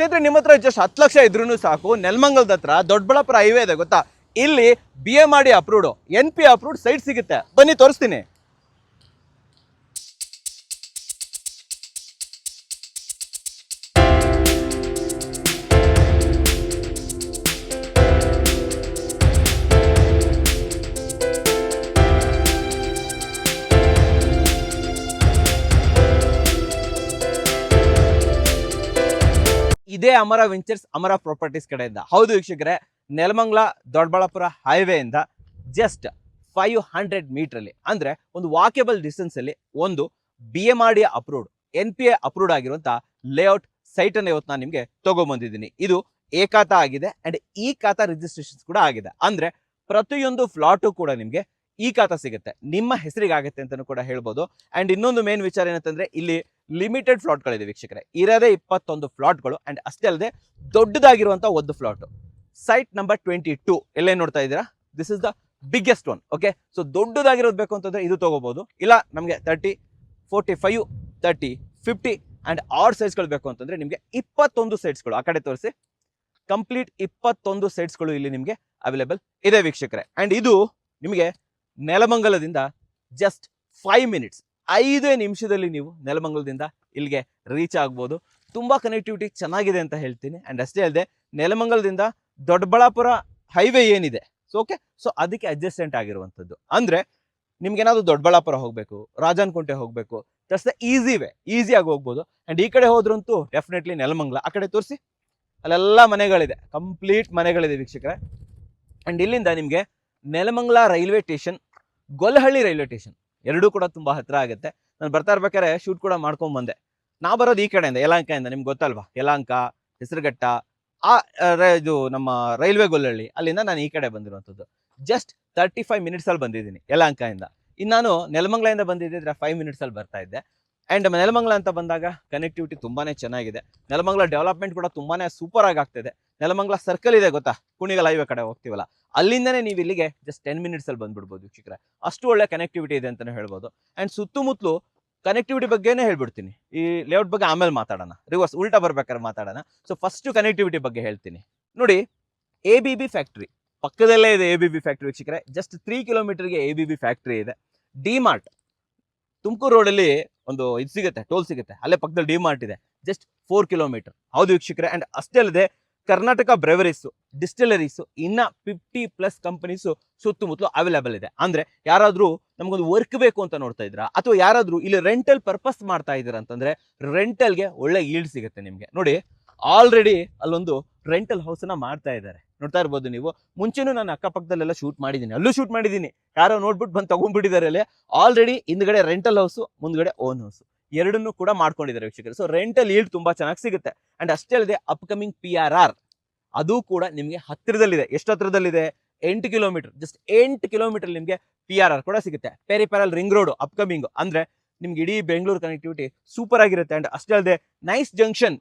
ಸ್ನೇಹಿತರೆ, ನಿಮ್ಮ ಹತ್ರ ಜಸ್ಟ್ 10 ಲಕ್ಷ ಇದ್ರೂ ಸಾಕು, ನೆಲಮಂಗಲದ ಹತ್ರ ದೊಡ್ಡಬಳ್ಳಾಪುರ ಹೈವೇ ಇದೆ ಗೊತ್ತಾ, ಇಲ್ಲಿ BMRD approved NP approved site ಸಿಗುತ್ತೆ. ಬನ್ನಿ ತೋರಿಸ್ತೀನಿ. ಇದೇ ಅಮರ ವೆಂಚರ್ಸ್, ಅಮರ ಪ್ರಾಪರ್ಟೀಸ್ ಕಡೆಯಿಂದ. ಹೌದು ವೀಕ್ಷಕರೇ, ನೆಲಮಂಗಲ ದೊಡ್ಡಬಳ್ಳಾಪುರ ಹೈವೇ ಇಂದ ಜಸ್ಟ್ 500 ಮೀಟರ್ ಅಂದ್ರೆ ಒಂದು ವಾಕೇಬಲ್ ಡಿಸ್ಟೆನ್ಸ್ ಅಲ್ಲಿ ಒಂದು BMRD ಅಪ್ರೂವ್ಡ್ NPA ಅಪ್ರೂವ್ಡ್ ಆಗಿರುವಂತ ಲೇಔಟ್ ಸೈಟ್ ಅನ್ನು ಇವತ್ತು ನಾನು ನಿಮ್ಗೆ ತಗೊಂಡ್ಬಂದಿದ್ದೀನಿ. ಇದು ಏಕಾತ ಆಗಿದೆ ಅಂಡ್ ಈ ಖಾತಾ ರಿಜಿಸ್ಟ್ರೇಷನ್ಸ್ ಕೂಡ ಆಗಿದೆ. ಅಂದ್ರೆ ಪ್ರತಿಯೊಂದು ಫ್ಲಾಟು ಕೂಡ ನಿಮ್ಗೆ ಈ ಖಾತಾ ಸಿಗುತ್ತೆ, ನಿಮ್ಮ ಹೆಸರಿಗೆ ಆಗುತ್ತೆ ಅಂತಾನು ಕೂಡ ಹೇಳ್ಬೋದು. ಅಂಡ್ ಇನ್ನೊಂದು ಮೇನ್ ವಿಚಾರ ಏನಂತಂದ್ರೆ, ಇಲ್ಲಿ ಲಿಮಿಟೆಡ್ ಫ್ಲಾಟ್ಗಳಿದೆ ವೀಕ್ಷಕರೇ, ಇರೋದೇ 21 ಫ್ಲಾಟ್ಗಳು. ಅಂಡ್ ಅಷ್ಟೇ ಅಲ್ಲದೆ ದೊಡ್ಡದಾಗಿರುವಂತ ಒಂದು ಫ್ಲಾಟ್ ಸೈಟ್ ನಂಬರ್ 22 ಎಲ್ಲೇ ನೋಡ್ತಾ ಇದ್ದೀರಾ, this is the biggest one. Okay, so ದೊಡ್ಡದಾಗಿರೋದು ಬೇಕು ಅಂತಂದ್ರೆ ಇದು ತಗೋಬಹುದು, ಇಲ್ಲ ನಮಗೆ 30, 45, 30, 50 ಅಂಡ್ ಆರ್ ಸೈಟ್ಸ್ಗಳು ಬೇಕು ಅಂತಂದ್ರೆ ನಿಮಗೆ 21 ಸೈಟ್ಸ್ಗಳು ಆ ಕಡೆ ತೋರಿಸಿ, ಕಂಪ್ಲೀಟ್ 21 ಸೈಟ್ಸ್ಗಳು ಇಲ್ಲಿ ನಿಮಗೆ ಅವೈಲೇಬಲ್ ಇದೆ ವೀಕ್ಷಕರೇ. ಅಂಡ್ ಇದು ನಿಮಗೆ ನೆಲಮಂಗಲದಿಂದ ಜಸ್ಟ್ 5 ಮಿನಿಟ್ಸ್, 5 ನಿಮಿಷದಲ್ಲಿ ನೀವು ನೆಲಮಂಗಲದಿಂದ ಇಲ್ಲಿಗೆ ರೀಚ್ ಆಗ್ಬೋದು. ತುಂಬಾ ಕನೆಕ್ಟಿವಿಟಿ ಚೆನ್ನಾಗಿದೆ ಅಂತ ಹೇಳ್ತೀನಿ. ಅಂಡ್ ಅಷ್ಟೇ ಅಲ್ಲದೆ ನೆಲಮಂಗಲದಿಂದ ದೊಡ್ಡಬಳ್ಳಾಪುರ ಹೈವೇ ಏನಿದೆ, ಸೊ ಓಕೆ, ಸೊ ಅದಕ್ಕೆ ಅಡ್ಜಸ್ಟೆಂಟ್ ಆಗಿರುವಂಥದ್ದು. ಅಂದ್ರೆ ನಿಮ್ಗೆ ಏನಾದ್ರು ದೊಡ್ಡಬಳ್ಳಾಪುರ ಹೋಗ್ಬೇಕು, ರಾಜನಕುಂಟೆ ಹೋಗ್ಬೇಕು, ದಟ್ಸ್ ದ ಈಸಿ ವೇ, ಈಸಿಯಾಗಿ ಹೋಗ್ಬೋದು. ಅಂಡ್ ಈ ಕಡೆ ಹೋದ್ರಂತೂ ಡೆಫಿನೆಟ್ಲಿ ನೆಲಮಂಗಲ ಆ ಕಡೆ ತೋರಿಸಿ, ಅಲ್ಲೆಲ್ಲ ಮನೆಗಳಿದೆ, ಕಂಪ್ಲೀಟ್ ಮನೆಗಳಿದೆ ವೀಕ್ಷಕರೇ. ಅಂಡ್ ಇಲ್ಲಿಂದ ನಿಮಗೆ Nelamangala railway station, Gollahalli railway station ಎರಡೂ ಕೂಡ ತುಂಬಾ ಹತ್ರ ಆಗುತ್ತೆ. ನಾನು ಬರ್ತಾ ಇರ್ಬೇಕಾದ್ರೆ ಶೂಟ್ ಕೂಡ ಮಾಡ್ಕೊಂಡ್ ಬಂದೆ. ನಾ ಬರೋದು ಈ ಕಡೆಯಿಂದ, ಯಲಹಂಕದಿಂದ, ನಿಮ್ಗೆ ಗೊತ್ತಲ್ವಾ, ಯಲಹಂಕ, ಹೆಸರುಘಟ್ಟ, ಇದು ನಮ್ಮ ರೈಲ್ವೆ ಗೊಲ್ಲಹಳ್ಳಿ, ಅಲ್ಲಿಂದ ನಾನು ಈ ಕಡೆ ಬಂದಿರುವಂಥದ್ದು. ಜಸ್ಟ್ 35 ಮಿನಿಟ್ಸ್ ಅಲ್ಲಿ ಬಂದಿದ್ದೀನಿ ಯಲಹಂಕದಿಂದ. ಇನ್ನು ನಾನು ನೆಲಮಂಗಲದಿಂದ ಬಂದಿದ್ದರೆ 5 ಮಿನಿಟ್ಸ್ ಅಲ್ಲಿ ಬರ್ತಾ ಇದ್ದೆ. ಅಂಡ್ ನೆಲಮಂಗಲ ಅಂತ ಬಂದಾಗ ಕನೆಕ್ಟಿವಿಟಿ ತುಂಬಾನೇ ಚೆನ್ನಾಗಿದೆ. ನೆಲಮಂಗಲ ಡೆವಲಪ್ಮೆಂಟ್ ಕೂಡ ತುಂಬಾನೇ ಸೂಪರ್ ಆಗಿ ಆಗ್ತಿದೆ. ನೆಲಮಂಗಲ ಸರ್ಕಲ್ ಇದೆ ಗೊತ್ತಾ, ಕುಣಿಗಲ್ ಹೈವೇ ಕಡೆ ಹೋಗ್ತೀವಲ್ಲ, ಅಲ್ಲಿಂದನೇ ನೀವು ಇಲ್ಲಿಗೆ ಜಸ್ಟ್ 10 ಮಿನಿಟ್ಸ್ ಅಲ್ಲಿ ಬಂದ್ಬಿಡ್ಬೋದು ವೀಕ್ಷಕರೇ. ಅಷ್ಟು ಒಳ್ಳೆ ಕನೆಕ್ಟಿವಿಟಿ ಇದೆ ಅಂತಾನೆ ಹೇಳ್ಬೋದು. ಅಂಡ್ ಸುತ್ತಮುತ್ತಲು ಕನೆಕ್ಟಿವಿಟಿ ಬಗ್ಗೆನೇ ಹೇಳ್ಬಿಡ್ತೀನಿ, ಈ ಲೇಔಟ್ ಬಗ್ಗೆ ಆಮೇಲೆ ಮಾತಾಡೋಣ, ರಿವರ್ಸ್ ಉಲ್ಟಾ ಬರ್ಬೇಕಾದ್ರೆ ಮಾತಾಡೋಣ. ಸೊ ಫಸ್ಟ್ ಕನೆಕ್ಟಿವಿಟಿ ಬಗ್ಗೆ ಹೇಳ್ತೀನಿ ನೋಡಿ. ABB ಫ್ಯಾಕ್ಟ್ರಿ ಪಕ್ಕದಲ್ಲೇ ಇದೆ, ABB ಫ್ಯಾಕ್ಟ್ರಿ ವೀಕ್ಷಕರೇ. ಜಸ್ಟ್ 3 ಕಿಲೋಮೀಟರ್ಗೆ ABB ಫ್ಯಾಕ್ಟ್ರಿ ಇದೆ. ಡಿಮಾರ್ಟ್ ತುಮಕೂರು ರೋಡಲ್ಲಿ ಒಂದು ಇದು ಸಿಗುತ್ತೆ, ಟೋಲ್ ಸಿಗುತ್ತೆ, ಅಲ್ಲೇ ಪಕ್ಕದಲ್ಲಿ ಡಿಮಾರ್ಟ್ ಇದೆ, ಜಸ್ಟ್ 4 ಕಿಲೋಮೀಟರ್. ಹೌದು ವೀಕ್ಷಕರೇ. ಅಂಡ್ ಅಷ್ಟೇ ಅಲ್ಲದೆ ಕರ್ನಾಟಕ ಬ್ರೆವರೀಸು, ಡಿಸ್ಟಿಲರೀಸು, ಇನ್ನ 50+ ಕಂಪನೀಸು ಸುತ್ತಮುತ್ತಲು ಅವೈಲೇಬಲ್ ಇದೆ. ಅಂದ್ರೆ ಯಾರಾದ್ರೂ ನಮಗೊಂದು ವರ್ಕ್ ಬೇಕು ಅಂತ ನೋಡ್ತಾ ಇದ್ರ, ಅಥವಾ ಯಾರಾದ್ರೂ ಇಲ್ಲಿ ರೆಂಟಲ್ ಪರ್ಪಸ್ ಮಾಡ್ತಾ ಇದ್ದೀರಾ ಅಂತಂದ್ರೆ ರೆಂಟಲ್ಗೆ ಒಳ್ಳೆ ಈಲ್ಡ್ ಸಿಗುತ್ತೆ ನಿಮ್ಗೆ. ನೋಡಿ, ಆಲ್ರೆಡಿ ಅಲ್ಲೊಂದು ರೆಂಟಲ್ ಹೌಸ್ ನ ಮಾಡ್ತಾ ಇದ್ದಾರೆ, ನೋಡ್ತಾ ಇರ್ಬೋದು ನೀವು. ಮುಂಚೆನೂ ನಾನು ಅಕ್ಕಪಕ್ಕದಲ್ಲೆಲ್ಲ ಶೂಟ್ ಮಾಡಿದ್ದೀನಿ, ಅಲ್ಲೂ ಶೂಟ್ ಮಾಡಿದ್ದೀನಿ, ಯಾರೋ ನೋಡ್ಬಿಟ್ಟು ಬಂದು ತಗೊಂಡ್ಬಿಟ್ಟಿದ್ದಾರೆ ಅಲ್ಲಿ. ಆಲ್ರೆಡಿ ಹಿಂದ್ಗಡೆ ರೆಂಟಲ್ ಹೌಸ್, ಮುಂದ್ಗಡೆ ಓನ್ ಹೌಸ್ ಎರಡನ್ನೂ ಕೂಡ ಮಾಡ್ಕೊಂಡಿದ್ದಾರೆ ವೀಕ್ಷಕರು. ಸೊ ರೆಂಟಲ್ ಈಲ್ಡ್ ತುಂಬಾ ಚೆನ್ನಾಗಿ ಸಿಗುತ್ತೆ. ಅಂಡ್ ಅಷ್ಟೇ ಅಲ್ಲದೆ ಅಪ್ಕಮಿಂಗ್ PRR ಅದು ಕೂಡ ನಿಮಗೆ ಹತ್ತಿರದಲ್ಲಿದೆ. ಎಷ್ಟು ಹತ್ತಿರದಲ್ಲಿದೆ? 8 ಕಿಲೋಮೀಟರ್, ಜಸ್ಟ್ 8 ಕಿಲೋಮೀಟರ್ ನಿಮಗೆ PRR ಕೂಡ ಸಿಗುತ್ತೆ. ಪೆರಿಪೆರಲ್ ರಿಂಗ್ ರೋಡ್ ಅಪ್ಕಮಿಂಗ್, ಅಂದ್ರೆ ನಿಮ್ಗೆ ಇಡೀ ಬೆಂಗಳೂರು ಕನೆಕ್ಟಿವಿಟಿ ಸೂಪರ್ ಆಗಿರುತ್ತೆ. ಅಂಡ್ ಅಷ್ಟೇ ಅಲ್ಲದೆ ನೈಸ್ ಜಂಕ್ಷನ್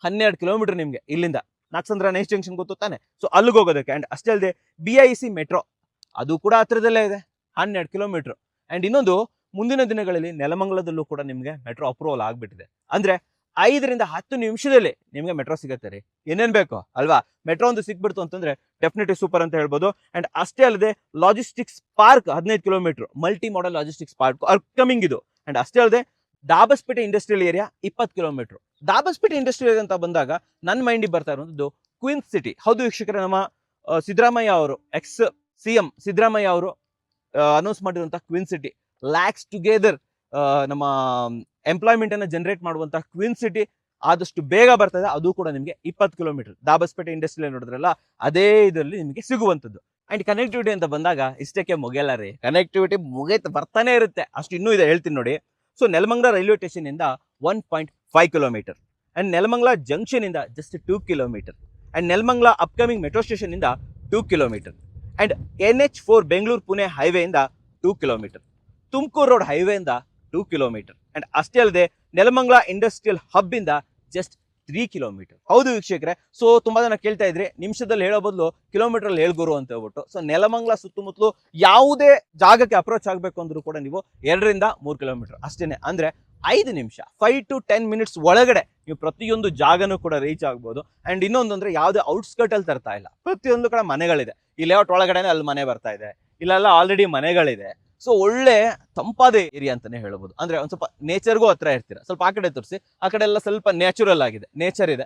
12 ಕಿಲೋಮೀಟರ್ ನಿಮ್ಗೆ ಇಲ್ಲಿಂದ. ನಾಗಸಂದ್ರ ನೈಸ್ ಜಂಕ್ಷನ್ ಗೊತ್ತು ತಾನೆ, ಸೊ ಅಲ್ಲಿಗೆ ಹೋಗೋದಕ್ಕೆ. ಅಂಡ್ ಅಷ್ಟೇ ಅಲ್ಲದೆ BIC ಮೆಟ್ರೋ ಅದು ಕೂಡ ಹತ್ರದಲ್ಲೇ ಇದೆ, 12 ಕಿಲೋಮೀಟರ್. ಅಂಡ್ ಇನ್ನೊಂದು, ಮುಂದಿನ ದಿನಗಳಲ್ಲಿ ನೆಲಮಂಗಲದಲ್ಲೂ ಕೂಡ ನಿಮ್ಗೆ ಮೆಟ್ರೋ ಅಪ್ರೂವಲ್ ಆಗ್ಬಿಟ್ಟಿದೆ. ಅಂದ್ರೆ 5 ರಿಂದ 10 ನಿಮಿಷದಲ್ಲಿ ನಿಮ್ಗೆ ಮೆಟ್ರೋ ಸಿಗುತ್ತೆ ರೀ. ಏನೇನ್ ಬೇಕು ಅಲ್ವಾ, ಮೆಟ್ರೋ ಒಂದು ಸಿಕ್ಬಿಡ್ತು ಅಂತಂದ್ರೆ ಡೆಫಿನೆಟ್ಲಿ ಸೂಪರ್ ಅಂತ ಹೇಳ್ಬೋದು. ಅಂಡ್ ಅಷ್ಟೇ ಅಲ್ಲದೆ logistics park 15 kilometre, multi model logistics park upcoming ಇದು. ಅಂಡ್ ಅಷ್ಟೇ ಅಲ್ಲದೆ Dabaspete industrial area 20 kilometre. Dabaspete industrial ಅಂತ ಬಂದಾಗ ನನ್ನ ಮೈಂಡಿಗೆ ಬರ್ತಾ ಇರುವಂತದ್ದು ಕ್ವೀನ್ಸ್ ಸಿಟಿ. ಹೌದು ವೀಕ್ಷಕರೇ, ನಮ್ಮ ಸಿದ್ದರಾಮಯ್ಯ ಅವರು, ಎಕ್ಸ್ CM ಸಿದ್ದರಾಮಯ್ಯ ಅವರು ಅನೌನ್ಸ್ ಮಾಡಿರುವಂತಹ ಕ್ವೀನ್ ಸಿಟಿ, ಲ್ಯಾಕ್ಸ್ ಟುಗೆದರ್ ನಮ್ಮ ಎಂಪ್ಲಾಯ್ಮೆಂಟ್ ಅನ್ನ ಜನರೇಟ್ ಮಾಡುವಂತಹ ಕ್ವೀನ್ ಸಿಟಿ ಆದಷ್ಟು ಬೇಗ ಬರ್ತದೆ. ಅದು ಕೂಡ ನಿಮಗೆ 20 ಕಿಲೋಮೀಟರ್ ದಾಬಸ್ಪೇಟೆ ಇಂಡಸ್ಟ್ರಿಯಲ್ ನೋಡಿದ್ರಲ್ಲ, ಅದೇ ಇದರಲ್ಲಿ ನಿಮಗೆ ಸಿಗುವಂಥದ್ದು. ಅಂಡ್ ಕನೆಕ್ಟಿವಿಟಿ ಅಂತ ಬಂದಾಗ ಇಷ್ಟಕ್ಕೆ ಮುಗಿಯಲ್ಲ ರೀ, ಕನೆಕ್ಟಿವಿಟಿ ಬರ್ತಾನೆ ಇರುತ್ತೆ, ಅಷ್ಟು ಇನ್ನೂ ಇದೆ, ಹೇಳ್ತೀನಿ ನೋಡಿ. ಸೊ ನೆಲಮಂಗಲ ರೈಲ್ವೆ ಸ್ಟೇಷನ್ ಇಂದ 1.5 ಕಿಲೋಮೀಟರ್, ಅಂಡ್ ನೆಲಮಂಗಲ ಜಂಕ್ಷನ್ ಇಂದ just 2 kilometre, and Nelamangala upcoming metro station ಇಂದ 2 kilometre, and NH4 Bengaluru Pune highway ಇಂದ 2 ಕಿಲೋಮೀಟರ್, ತುಮಕೂರು ರೋಡ್ ಹೈವೇ ಇಂದ 2 ಕಿಲೋಮೀಟರ್. ಅಂಡ್ ಅಷ್ಟೇ ಅಲ್ಲದೆ ನೆಲಮಂಗಲ ಇಂಡಸ್ಟ್ರಿಯಲ್ ಹಬ್ ಇಂದ ಜಸ್ಟ್ 3 ಕಿಲೋಮೀಟರ್. ಹೌದು ವೀಕ್ಷಕರೇ, ಸೊ ತುಂಬಾ ಜನ ಕೇಳ್ತಾ ಇದ್ರಿ ನಿಮಿಷದಲ್ಲಿ ಹೇಳೋ ಬದಲು ಕಿಲೋಮೀಟರ್ ಹೇಳ್ಗುರು ಅಂತ ಹೇಳ್ಬಿಟ್ಟು. ಸೊ ನೆಲಮಂಗಲ ಸುತ್ತಮುತ್ತಲು ಯಾವುದೇ ಜಾಗಕ್ಕೆ ಅಪ್ರೋಚ್ ಆಗಬೇಕು ಅಂದ್ರೂ ಕೂಡ ನೀವು 2 ರಿಂದ 3 ಕಿಲೋಮೀಟರ್ ಅಷ್ಟೇನೆ, ಅಂದ್ರೆ 5 ನಿಮಿಷ 5 to 10 ಮಿನಿಟ್ಸ್ ಒಳಗಡೆ ನೀವು ಪ್ರತಿಯೊಂದು ಜಾಗನೂ ಕೂಡ ರೀಚ್ ಆಗ್ಬೋದು. ಅಂಡ್ ಇನ್ನೊಂದು ಅಂದ್ರೆ ಯಾವುದೇ ಔಟ್ಸ್ಕರ್ಟ್ ಅಲ್ಲಿ ತರ್ತಾ ಇಲ್ಲ, ಪ್ರತಿಯೊಂದು ಕಡೆ ಮನೆಗಳಿದೆ. ಈ ಲೇಔಟ್ ಒಳಗಡೆನೆ ಅಲ್ಲಿ ಮನೆ ಬರ್ತಾ ಇದೆ, ಇಲ್ಲೆಲ್ಲ ಆಲ್ರೆಡಿ ಮನೆಗಳಿದೆ. ಸೊ ಒಳ್ಳೆ ತಂಪಾದ ಏರಿಯಾ ಅಂತಾನೆ ಹೇಳ್ಬೋದು. ಅಂದ್ರೆ ಒಂದ್ ಸ್ವಲ್ಪ ನೇಚರ್ಗೂ ಹತ್ರ ಇರ್ತೀರಾ. ಸ್ವಲ್ಪ ಆ ಕಡೆ ತೋರಿಸಿ, ಆ ಕಡೆ ಎಲ್ಲ ಸ್ವಲ್ಪ ನ್ಯಾಚುರಲ್ ಆಗಿದೆ, ನೇಚರ್ ಇದೆ.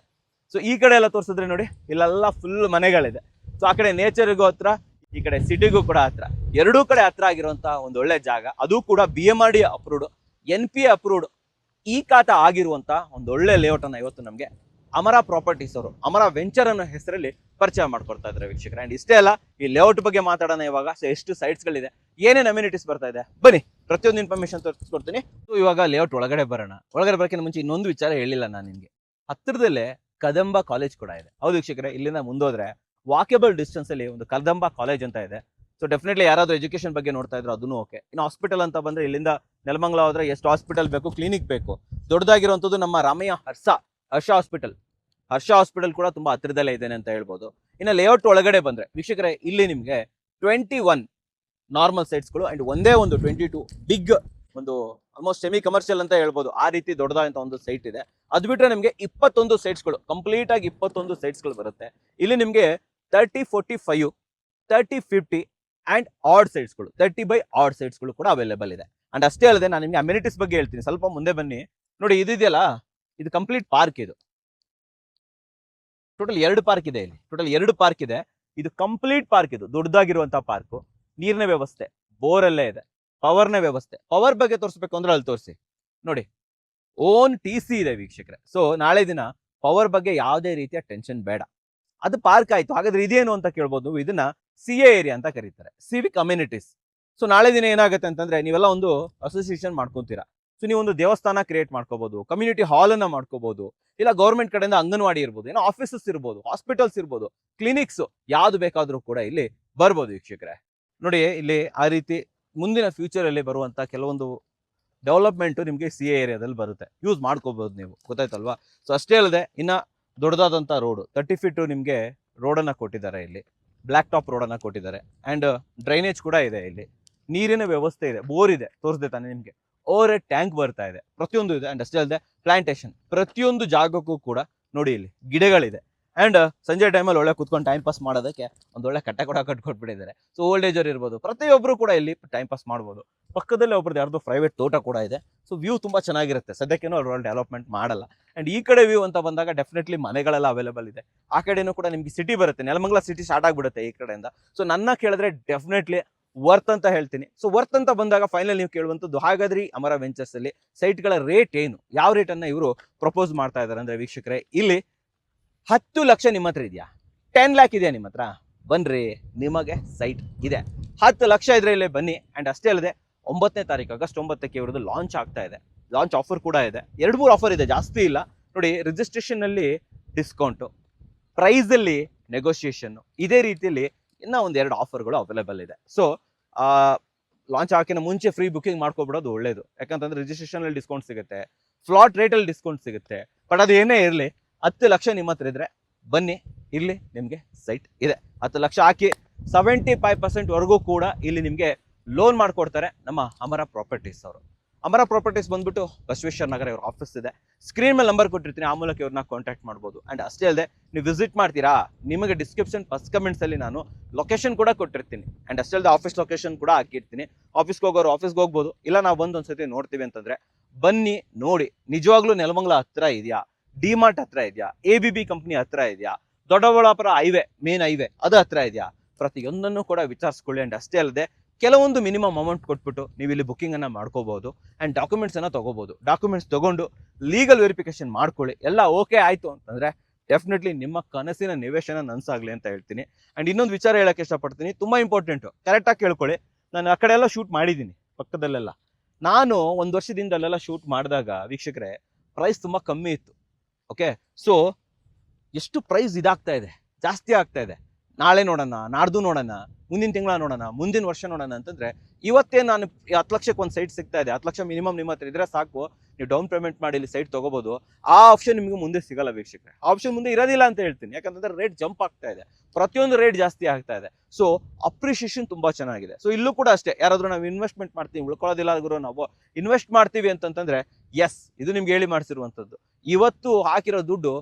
ಸೊ ಈ ಕಡೆ ಎಲ್ಲ ತೋರಿಸಿದ್ರೆ ನೋಡಿ, ಇಲ್ಲೆಲ್ಲ ಫುಲ್ ಮನೆಗಳಿದೆ. ಸೊ ಆ ಕಡೆ ನೇಚರ್ಗೂ ಹತ್ರ, ಈ ಕಡೆ ಸಿಟಿಗೂ ಕೂಡ ಹತ್ರ, ಎರಡೂ ಕಡೆ ಹತ್ರ ಆಗಿರುವಂತ ಒಂದು ಒಳ್ಳೆ ಜಾಗ. ಅದು ಕೂಡ BMRD ಅಪ್ರೂವ್ಡ್, NPA ಅಪ್ರೂವ್ಡ್, ಈ ಖಾತಾ ಆಗಿರುವಂತ ಒಂದು ಒಳ್ಳೆ ಲೇಔಟ್ ಅನ್ನ ಇವತ್ತು ನಮಗೆ ಅಮರ ಪ್ರಾಪರ್ಟೀಸ್ ಅವರು ಅಮರ ವೆಂಚರ್ ಅನ್ನೋ ಹೆಸರಲ್ಲಿ ಪರಿಚಯ ಮಾಡ್ಕೊಡ್ತಾ ಇದ್ದಾರೆ ವೀಕ್ಷಕರೇ. ಅಂಡ್ ಇಷ್ಟೇ ಅಲ್ಲ, ಈ ಲೇಔಟ್ ಬಗ್ಗೆ ಮಾತಾಡೋಣ ಇವಾಗ. ಸೊ ಎಷ್ಟು ಸೈಟ್ಸ್ ಗಳಿದೆ, ಏನೇನು ಅಮ್ಯುನಿಟೀಸ್ ಬರ್ತಾ ಇದೆ, ಬನ್ನಿ ಪ್ರತಿಯೊಂದು ಇನ್ಫಾರ್ಮೇಶನ್ ತೋರಿಸ್ಕೊಡ್ತೀನಿ. ಸೊ ಇವಾಗ ಲೇಔಟ್ ಒಳಗಡೆ ಬರೋಣ. ಒಳಗಡೆ ಬರೋಕ್ಕಿಂತ ಮುಂಚೆ ಇನ್ನೊಂದು ವಿಚಾರ ಹೇಳಿಲ್ಲ ನಾನು ನಿಮ್ಗೆ. ಹತ್ತಿರದಲ್ಲೇ ಕದಂಬ ಕಾಲೇಜ್ ಕೂಡ ಇದೆ. ಹೌದು ವೀಕ್ಷಕರೇ, ಇಲ್ಲಿಂದ ಮುಂದೋದ್ರೆ ವಾಕೇಬಲ್ ಡಿಸ್ಟೆನ್ಸ್ ಅಲ್ಲಿ ಒಂದು ಕದಂಬ ಕಾಲೇಜ್ ಅಂತ ಇದೆ. ಸೊ ಡೆಫಿನೆಟ್ಲಿ ಯಾರಾದ್ರೂ ಎಜುಕೇಶನ್ ಬಗ್ಗೆ ನೋಡ್ತಾ ಇದ್ರು ಅದನ್ನು ಓಕೆ. ಇನ್ನು ಹಾಸ್ಪಿಟಲ್ ಅಂತ ಬಂದ್ರೆ ಇಲ್ಲಿಂದ ನೆಲಮಂಗಲ ಹೋದ್ರೆ ಎಷ್ಟು ಹಾಸ್ಪಿಟಲ್ ಬೇಕು, ಕ್ಲಿನಿಕ್ ಬೇಕು. ದೊಡ್ಡದಾಗಿರುವಂತದ್ದು ನಮ್ಮ ರಾಮಯ್ಯ ಹರ್ಷ ಹಾಸ್ಪಿಟಲ್ ಕೂಡ ತುಂಬಾ ಹತ್ತಿರದಲ್ಲೇ ಇದೆ ಅಂತ ಹೇಳ್ಬೋದು. ಇನ್ನು ಲೇಔಟ್ ಒಳಗಡೆ ಬಂದ್ರೆ ವೀಕ್ಷಕರೇ, ಇಲ್ಲಿ ನಿಮ್ಗೆ 21 ನಾರ್ಮಲ್ ಸೈಟ್ಸ್ಗಳು ಅಂಡ್ ಒಂದೇ ಒಂದು 22 ಬಿಗ್, ಒಂದು ಆಲ್ಮೋಸ್ಟ್ ಸೆಮಿ ಕಮರ್ಷಿಯಲ್ ಅಂತ ಹೇಳ್ಬೋದು, ಆ ರೀತಿ ದೊಡ್ಡದಾದಂತ ಒಂದು ಸೈಟ್ ಇದೆ. ಅದು ಬಿಟ್ರೆ ನಿಮ್ಗೆ 21 ಸೈಟ್ಸ್ಗಳು, ಕಂಪ್ಲೀಟ್ ಆಗಿ 21 ಸೈಟ್ಸ್ಗಳು ಬರುತ್ತೆ. ಇಲ್ಲಿ ನಿಮ್ಗೆ 30-45, 30-50 ಅಂಡ್ ಆಡ್ ಸೈಟ್ಸ್ಗಳು, 30 by ಆಡ್ ಸೈಟ್ಸ್ಗಳು ಕೂಡ ಅವೈಲೇಬಲ್ ಇದೆ. ಅಂಡ್ ಅಷ್ಟೇ ಅಲ್ಲದೆ ನಾನು ನಿಮ್ಗೆ ಅಮ್ಯುನಿಟೀಸ್ ಬಗ್ಗೆ ಹೇಳ್ತೀನಿ. ಸ್ವಲ್ಪ ಮುಂದೆ ಬನ್ನಿ ನೋಡಿ, ಇದೆಯಲ್ಲ, ಇದು ಕಂಪ್ಲೀಟ್ ಪಾರ್ಕ್. ಇದು ಟೋಟಲ್ 2 ಪಾರ್ಕ್ ಇದೆ. ಇಲ್ಲಿ ಟೋಟಲ್ 2 ಪಾರ್ಕ್ ಇದೆ. ಇದು ಕಂಪ್ಲೀಟ್ ಪಾರ್ಕ್, ಇದು ದೊಡ್ಡದಾಗಿರುವಂತಹ ಪಾರ್ಕ್. ನೀರಿನ ವ್ಯವಸ್ಥೆ ಬೋರಲ್ಲೇ ಇದೆ, ಪವರ್ನ ವ್ಯವಸ್ಥೆ. ಪವರ್ ಬಗ್ಗೆ ತೋರಿಸ್ಬೇಕು ಅಂದ್ರೆ ಅಲ್ಲಿ ತೋರಿಸಿ ನೋಡಿ, ಓನ್ TC ಇದೆ ವೀಕ್ಷಕರೇ. ಸೊ ನಾಳೆ ದಿನ ಪವರ್ ಬಗ್ಗೆ ಯಾವುದೇ ರೀತಿಯ ಟೆನ್ಷನ್ ಬೇಡ. ಅದು ಪಾರ್ಕ್ ಆಯ್ತು, ಹಾಗಾದ್ರೆ ಇದೇನು ಅಂತ ಕೇಳ್ಬೋದು. ಇದನ್ನ CA ಏರಿಯಾ ಅಂತ ಕರೀತಾರೆ, ಸಿವಿಕ್ ಅಮ್ಯುನಿಟೀಸ್. ಸೊ ನಾಳೆ ದಿನ ಏನಾಗುತ್ತೆ ಅಂತಂದ್ರೆ, ನೀವೆಲ್ಲ ಒಂದು ಅಸೋಸಿಯೇಷನ್ ಮಾಡ್ಕೊಂತೀರಾ. ಸೊ ನೀವು ಒಂದು ದೇವಸ್ಥಾನ ಕ್ರಿಯೇಟ್ ಮಾಡ್ಕೋಬಹುದು, ಕಮ್ಯುನಿಟಿ ಹಾಲ್ ಅನ್ನ ಮಾಡ್ಕೋಬಹುದು, ಇಲ್ಲ ಗೌರ್ಮೆಂಟ್ ಕಡೆಯಿಂದ ಅಂಗನವಾಡಿ ಇರ್ಬೋದು, ಏನೋ ಆಫೀಸಸ್ ಇರ್ಬೋದು, ಹಾಸ್ಪಿಟಲ್ಸ್ ಇರ್ಬೋದು, ಕ್ಲಿನಿಕ್ಸ್, ಯಾವ್ದು ಬೇಕಾದ್ರೂ ಕೂಡ ಇಲ್ಲಿ ಬರ್ಬೋದು ವೀಕ್ಷಕರೇ. ನೋಡಿ ಇಲ್ಲಿ ಆ ರೀತಿ ಮುಂದಿನ ಫ್ಯೂಚರ್ ಅಲ್ಲಿ ಬರುವಂತ ಕೆಲವೊಂದು ಡೆವಲಪ್ಮೆಂಟ್ ನಿಮ್ಗೆ CA ಏರಿಯಾದಲ್ಲಿ ಬರುತ್ತೆ, ಯೂಸ್ ಮಾಡ್ಕೋಬಹುದು ನೀವು, ಗೊತ್ತಾಯ್ತಲ್ವಾ. ಸೊ ಅಷ್ಟೇ ಅಲ್ಲದೆ ಇನ್ನ ದೊಡ್ಡದಾದಂತ ರೋಡ್ 30 ಫೀಟ್ ನಿಮ್ಗೆ ರೋಡ್ ಅನ್ನ ಕೊಟ್ಟಿದ್ದಾರೆ. ಇಲ್ಲಿ ಬ್ಲಾಕ್ ಟಾಪ್ ರೋಡ್ ಅನ್ನ ಕೊಟ್ಟಿದ್ದಾರೆ. ಅಂಡ್ ಡ್ರೈನೇಜ್ ಕೂಡ ಇದೆ. ಇಲ್ಲಿ ನೀರಿನ ವ್ಯವಸ್ಥೆ ಇದೆ, ಬೋರ್ ಇದೆ, ತೋರಿಸ್ದೆ ತಾನೆ ನಿಮ್ಗೆ. ಓವರ್ ಹೆಡ್ ಟ್ಯಾಂಕ್ ಬರ್ತಾ ಇದೆ, ಪ್ರತಿಯೊಂದು ಇದೆ. ಅಂಡ್ ಅಷ್ಟೇ ಅಲ್ಲದೆ ಪ್ಲಾಂಟೇಶನ್, ಪ್ರತಿಯೊಂದು ಜಾಗಕ್ಕೂ ಕೂಡ ನೋಡಿ ಇಲ್ಲಿ ಗಿಡಗಳಿದೆ. ಅಂಡ್ ಸಂಜೆ ಟೈಮಲ್ಲಿ ಒಳ್ಳೆ ಕುತ್ಕೊಂಡು ಟೈಮ್ ಪಾಸ್ ಮಾಡೋದಕ್ಕೆ ಒಂದು ಒಳ್ಳೆ ಕಟ್ಟೆ ಕೂಡ ಕಟ್ಕೊಟ್ಬಿಟ್ಟಿದ್ದಾರೆ. ಸೊ ಓಲ್ಡ್ ಏಜರ್ ಇರ್ಬೋದು, ಪ್ರತಿಯೊಬ್ಬರು ಕೂಡ ಇಲ್ಲಿ ಟೈಮ್ ಪಾಸ್ ಮಾಡ್ಬೋದು. ಪಕ್ಕದಲ್ಲೇ ಒಬ್ರದ್ದು ಯಾರ್ದು ಪ್ರೈವೇಟ್ ತೋಟ ಕೂಡ ಇದೆ. ಸೊ ವ್ಯೂ ತುಂಬಾ ಚೆನ್ನಾಗಿರುತ್ತೆ. ಸದ್ಯಕ್ಕೇನೋ ಅವ್ರು ಡೆವಲಪ್ಮೆಂಟ್ ಮಾಡಲ್ಲ. ಅಂಡ್ ಈ ಕಡೆ ವ್ಯೂ ಅಂತ ಬಂದಾಗ ಡೆಫಿನೆಟ್ಲಿ ಮನೆಗಳೆಲ್ಲ ಅವೈಲೇಬಲ್ ಇದೆ. ಆ ಕಡೆನೂ ಕೂಡ ನಿಮ್ಗೆ ಸಿಟಿ ಬರುತ್ತೆ, ನೆಲಮಂಗಲ ಸಿಟಿ ಸ್ಟಾರ್ಟ್ ಆಗ್ಬಿಡುತ್ತೆ ಈ ಕಡೆಯಿಂದ. ಸೊ ನನ್ನ ಕೇಳಿದ್ರೆ ಡೆಫಿನೆಟ್ಲಿ ವರ್ತ್ ಅಂತ ಹೇಳ್ತೀನಿ. ಸೊ ವರ್ತ್ ಅಂತ ಬಂದಾಗ ಫೈನಲ್ ನೀವು ಕೇಳುವಂಥದ್ದು, ಹಾಗಾದ್ರೆ ಅಮರ ವೆಂಚರ್ಸ್ ಅಲ್ಲಿ ಸೈಟ್ಗಳ ರೇಟ್ ಏನು, ಯಾವ ರೇಟ್ ಅನ್ನ ಇವರು ಪ್ರಪೋಸ್ ಮಾಡ್ತಾ ಇದ್ದಾರೆ ಅಂದ್ರೆ ವೀಕ್ಷಕರೇ, ಇಲ್ಲಿ 10 ಲಕ್ಷ ನಿಮ್ಮ ಹತ್ರ ಇದೆಯಾ, 10 ಲ್ಯಾಕ್ ಇದೆಯಾ ನಿಮ್ಮ ಹತ್ರ, ಬನ್ರಿ ನಿಮಗೆ ಸೈಟ್ ಇದೆ. 10 ಲಕ್ಷ ಇದ್ರೆ ಇಲ್ಲೇ ಬನ್ನಿ. ಅಂಡ್ ಅಷ್ಟೇ ಅಲ್ಲದೆ 9ನೇ ತಾರೀಕು ಆಗಸ್ಟ್ 9ಕ್ಕೆ ಇವ್ರದ್ದು ಲಾಂಚ್ ಆಗ್ತಾ ಇದೆ. ಲಾಂಚ್ ಆಫರ್ ಕೂಡ ಇದೆ, 2-3 ಆಫರ್ ಇದೆ, ಜಾಸ್ತಿ ಇಲ್ಲ. ನೋಡಿ, ರಿಜಿಸ್ಟ್ರೇಷನ್ ಅಲ್ಲಿ ಡಿಸ್ಕೌಂಟು, ಪ್ರೈಸ್ ಅಲ್ಲಿ ನೆಗೋಷಿಯೇಷನ್, ಇದೇ ರೀತಿಯಲ್ಲಿ ಇನ್ನ ಒಂದ್ 2 ಆಫರ್ಗಳು ಅವೈಲೇಬಲ್ ಇದೆ. ಸೊ ಲಾಂಚ್ ಹಾಕಿನ ಮುಂಚೆ ಫ್ರೀ ಬುಕಿಂಗ್ ಮಾಡ್ಕೊಬಿಡೋದು ಒಳ್ಳೇದು. ಯಾಕಂತಂದ್ರೆ ರಿಜಿಸ್ಟ್ರೇಷನ್ ಅಲ್ಲಿ ಡಿಸ್ಕೌಂಟ್ ಸಿಗುತ್ತೆ, ಫ್ಲಾಟ್ ರೇಟ್ ಅಲ್ಲಿ ಡಿಸ್ಕೌಂಟ್ ಸಿಗುತ್ತೆ. ಬಟ್ ಅದು ಏನೇ ಇರಲಿ, 10 ಲಕ್ಷ ನಿಮ್ಮ ಹತ್ರ ಇದ್ರೆ ಬನ್ನಿ, ಇಲ್ಲಿ ನಿಮ್ಗೆ ಸೈಟ್ ಇದೆ. 10 ಲಕ್ಷ ಹಾಕಿ 75% ವರೆಗೂ ಕೂಡ ಇಲ್ಲಿ ನಿಮ್ಗೆ ಲೋನ್ ಮಾಡ್ಕೊಡ್ತಾರೆ ನಮ್ಮ ಅಮರ ಪ್ರಾಪರ್ಟೀಸ್ ಅವರು. ಅಮರ ಪ್ರಾಪರ್ಟೀಸ್ ಬಂದ್ಬಿಟ್ಟು ಬಸವೇಶ್ವರ ನಗರ ಇವ್ರ ಆಫೀಸ್ ಇದೆ. ಸ್ಕ್ರೀನ್ ಮೇಲೆ ನಂಬರ್ ಕೊಟ್ಟಿರ್ತೀನಿ, ಆ ಮೂಲಕ ಇವ್ರನ್ನ ಕಾಂಟ್ಯಾಕ್ಟ್ ಮಾಡ್ಬೋದು. ಅಂಡ್ ಅಷ್ಟೇ ಅಲ್ಲದೆ ನೀವು ವಿಸಿಟ್ ಮಾಡ್ತೀರಾ, ನಿಮಗೆ ಡಿಸ್ಕ್ರಿಪ್ಷನ್ ಫಸ್ಟ್ ಕಮೆಂಟ್ಸ್ ಅಲ್ಲಿ ನಾನು ಲೊಕೇಶನ್ ಕೂಡ ಕೊಟ್ಟಿರ್ತೀನಿ. ಅಂಡ್ ಅಷ್ಟೇ ಅಲ್ಲದೆ ಆಫೀಸ್ ಲೊಕೇಶನ್ ಕೂಡ ಹಾಕಿರ್ತೀನಿ. ಆಫೀಸ್ಗೆ ಹೋಗೋರು ಆಫೀಸ್ಗೆ ಹೋಗ್ಬೋದು, ಇಲ್ಲ ನಾವು ಬಂದು ಒಂದ್ಸತಿ ನೋಡ್ತೀವಿ ಅಂತಂದ್ರೆ ಬನ್ನಿ, ನೋಡಿ. ನಿಜವಾಗ್ಲೂ ನೆಲಮಂಗಲ ಹತ್ರ ಇದೆಯಾ, ಡಿಮಾರ್ಟ್ ಹತ್ರ ಇದೆಯಾ, ABB ಕಂಪ್ನಿ ಹತ್ರ ಇದೆಯಾ, ದೊಡ್ಡಬಳ್ಳಾಪುರ ಹೈವೇ, ಮೇನ್ ಹೈವೇ ಅದು ಹತ್ರ ಇದೆಯಾ, ಪ್ರತಿಯೊಂದನ್ನು ಕೂಡ ವಿಚಾರಿಸ್ಕೊಳ್ಳಿ. ಅಂಡ್ ಅಷ್ಟೇ ಅಲ್ಲದೆ ಕೆಲವೊಂದು ಮಿನಿಮಮ್ ಅಮೌಂಟ್ ಕೊಟ್ಬಿಟ್ಟು ನೀವು ಇಲ್ಲಿ ಬುಕಿಂಗ್ ಅನ್ನ ಮಾಡ್ಕೋಬಹುದು. ಅಂಡ್ ಡಾಕ್ಯುಮೆಂಟ್ಸ್ ಅನ್ನ ತಗೋಬಹುದು. ಡಾಕ್ಯುಮೆಂಟ್ಸ್ ತಗೊಂಡು ಲೀಗಲ್ ವೆರಿಫಿಕೇಶನ್ ಮಾಡ್ಕೊಳ್ಳಿ. ಎಲ್ಲ ಓಕೆ ಆಯ್ತು ಅಂತಂದ್ರೆ ಡೆಫಿನೆಟ್ಲಿ ನಿಮ್ಮ ಕನಸಿನ ನಿವೇಶನ ನನ್ಸಾಗ್ಲಿ ಅಂತ ಹೇಳ್ತೀನಿ. ಅಂಡ್ ಇನ್ನೊಂದು ವಿಚಾರ ಹೇಳಕ್ಕೆ ಇಷ್ಟಪಡ್ತೀನಿ, ತುಂಬಾ ಇಂಪಾರ್ಟೆಂಟ್, ಕರೆಕ್ಟ್ ಆಗಿ ಕೇಳ್ಕೊಳ್ಳಿ. ನಾನು ಆ ಕಡೆ ಎಲ್ಲ ಶೂಟ್ ಮಾಡಿದ್ದೀನಿ, ಪಕ್ಕದಲ್ಲೆಲ್ಲ. ನಾನು 1 ವರ್ಷದಿಂದ ಅಲ್ಲೆಲ್ಲ ಶೂಟ್ ಮಾಡಿದಾಗ ವೀಕ್ಷಕರೇ ಪ್ರೈಸ್ ತುಂಬಾ ಕಮ್ಮಿ ಇತ್ತು. ಓಕೆ, ಸೊ ಎಷ್ಟು ಪ್ರೈಸ್ ಇದಾಗ್ತಾ ಇದೆ, ಜಾಸ್ತಿ ಆಗ್ತಾ ಇದೆ. ನಾಳೆ ನೋಡೋಣ, ನಾಡ್ದು ನೋಡೋಣ, ಮುಂದಿನ ತಿಂಗಳ ನೋಡೋಣ, ಮುಂದಿನ ವರ್ಷ ನೋಡೋಣ ಅಂತಂದ್ರೆ ಇವತ್ತೇ ನಾನು 10 ಲಕ್ಷಕ್ಕೆ ಒಂದು ಸೈಟ್ ಸಿಗ್ತಾ ಇದೆ. 10 ಲಕ್ಷ ಮಿನಿಮಮ್ ನಿಮ್ಮ ಹತ್ರ ಇದ್ರೆ ಸಾಕು, ನೀವು ಡೌನ್ ಪೇಮೆಂಟ್ ಮಾಡಿ ಇಲ್ಲಿ ಸೈಟ್ ತಗೋಬಹುದು. ಆ ಆಪ್ಷನ್ ನಿಮಗೆ ಮುಂದೆ ಸಿಗಲ್ಲ ವೀಕ್ಷಕರೇ. ಆ ಆಪ್ಷನ್ ಮುಂದೆ ಇರೋದಿಲ್ಲ ಅಂತ ಹೇಳ್ತೀನಿ. ಯಾಕಂತಂದ್ರೆ ರೇಟ್ ಜಂಪ್ ಆಗ್ತಾ ಇದೆ, ಪ್ರತಿಯೊಂದು ರೇಟ್ ಜಾಸ್ತಿ ಆಗ್ತಾ ಇದೆ. ಸೊ ಅಪ್ರಿಷಿಯೇಷನ್ ತುಂಬಾ ಚೆನ್ನಾಗಿದೆ. ಸೊ ಇಲ್ಲೂ ಕೂಡ ಅಷ್ಟೇ, ಯಾರಾದ್ರೂ ನಾವು ಇನ್ವೆಸ್ಟ್ಮೆಂಟ್ ಮಾಡ್ತೀವಿ, ಉಳ್ಕೊಳ್ಳೋದಿಲ್ಲ ಗುರು ನಾವು ಇನ್ವೆಸ್ಟ್ ಮಾಡ್ತೀವಿ ಅಂತಂದ್ರೆ ಎಸ್, ಇದು ನಿಮ್ಗೆ ಹೇಳಿ ಮಾಡಿಸಿರುವಂತದ್ದು. ಇವತ್ತು ಹಾಕಿರೋ ದುಡ್ಡು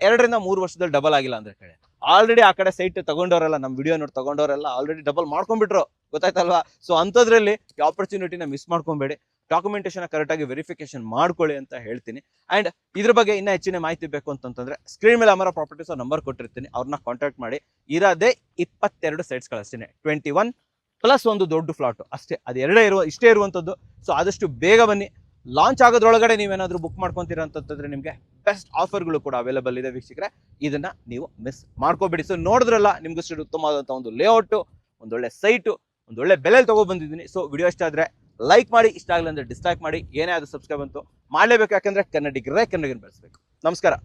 2 ರಿಂದ 3 ವರ್ಷದಲ್ಲಿ ಡಬಲ್ ಆಗಿಲ್ಲ ಅಂದ್ರೆ ಕಡೆ ಆಲ್ರೆಡಿ ಆ ಕಡೆ ಸೈಟ್ ತಗೊಂಡವರೆಲ್ಲ, ನಮ್ಮ ವಿಡಿಯೋ ನೋಡಿ ತಗೊಂಡವರೆಲ್ಲ ಆಲ್ರೆಡಿ ಡಬಲ್ ಮಾಡ್ಕೊಂಡ್ಬಿಟ್ರು, ಗೊತ್ತಾಯ್ತಲ್ವಾ? ಸೊ ಅಂಥದ್ರಲ್ಲಿ ಈ ಆಪರ್ಚುನಿಟಿನ ಮಿಸ್ ಮಾಡ್ಕೊಬೇಡಿ. ಡಾಕ್ಯುಮೆಂಟೇಶನ್ ಕರೆಕ್ಟ್ ಆಗಿ ವೆರಿಫಿಕೇಶನ್ ಮಾಡ್ಕೊಳ್ಳಿ ಅಂತ ಹೇಳ್ತೀನಿ. ಅಂಡ್ ಇದ್ರ ಬಗ್ಗೆ ಇನ್ನೂ ಹೆಚ್ಚಿನ ಮಾಹಿತಿ ಬೇಕು ಅಂತಂದ್ರೆ ಸ್ಕ್ರೀನ್ ಮೇಲೆ ಅಮರ ಪ್ರಾಪರ್ಟೀಸ್ ನಂಬರ್ ಕೊಟ್ಟಿರ್ತೀನಿ, ಅವ್ರನ್ನ ಕಾಂಟ್ಯಾಕ್ಟ್ ಮಾಡಿ. ಇರೋದೇ 22 ಸೈಟ್ಸ್ಗಳಷ್ಟೇ, 21 ಪ್ಲಸ್ ಒಂದು ದೊಡ್ಡ ಫ್ಲಾಟ್ ಅಷ್ಟೇ, ಅದು ಇಷ್ಟೇ ಇರುವಂಥದ್ದು. ಸೊ ಆದಷ್ಟು ಬೇಗ ಬನ್ನಿ. ಲಾಂಚ್ ಆಗೋದ್ರೊಳಗಡೆ ನೀವೇನಾದ್ರೂ ಬುಕ್ ಮಾಡ್ಕೊಂತೀರಾ ಅಂತಂದ್ರೆ ನಿಮಗೆ ಬೆಸ್ಟ್ ಆಫರ್ಗಳು ಕೂಡ ಅವೈಲೇಬಲ್ ಇದೆ ವೀಕ್ಷಕರೇ, ಇದನ್ನ ನೀವು ಮಿಸ್ ಮಾಡ್ಕೋಬೇಡಿ. ಸೊ ನೋಡಿದ್ರಲ್ಲ, ನಿಮ್ಗಷ್ಟು ಉತ್ತಮವಾದಂಥ ಒಂದು ಲೇಔಟು, ಒಂದೊಳ್ಳೆ ಸೈಟು, ಒಂದೊಳ್ಳೆ ಬೆಲೆಯಲ್ಲಿ ತಗೊಬಂದಿದ್ದೀನಿ. ಸೊ ವಿಡಿಯೋ ಇಷ್ಟ ಆದ್ರೆ ಲೈಕ್ ಮಾಡಿ, ಇಷ್ಟ ಆಗಲ್ಲ ಅಂದ್ರೆ ಡಿಸ್ಲೈಕ್ ಮಾಡಿ. ಏನೇ ಆದ್ರೂ ಸಬ್ಸ್ಕ್ರೈಬ್ ಅಂತೂ ಮಾಡಲೇಬೇಕು, ಯಾಕಂದ್ರೆ ಕನ್ನಡಿಗರೇ ಕನ್ನಡಿಗರನ್ನ ಬೆಳೆಸಬೇಕು. ನಮಸ್ಕಾರ.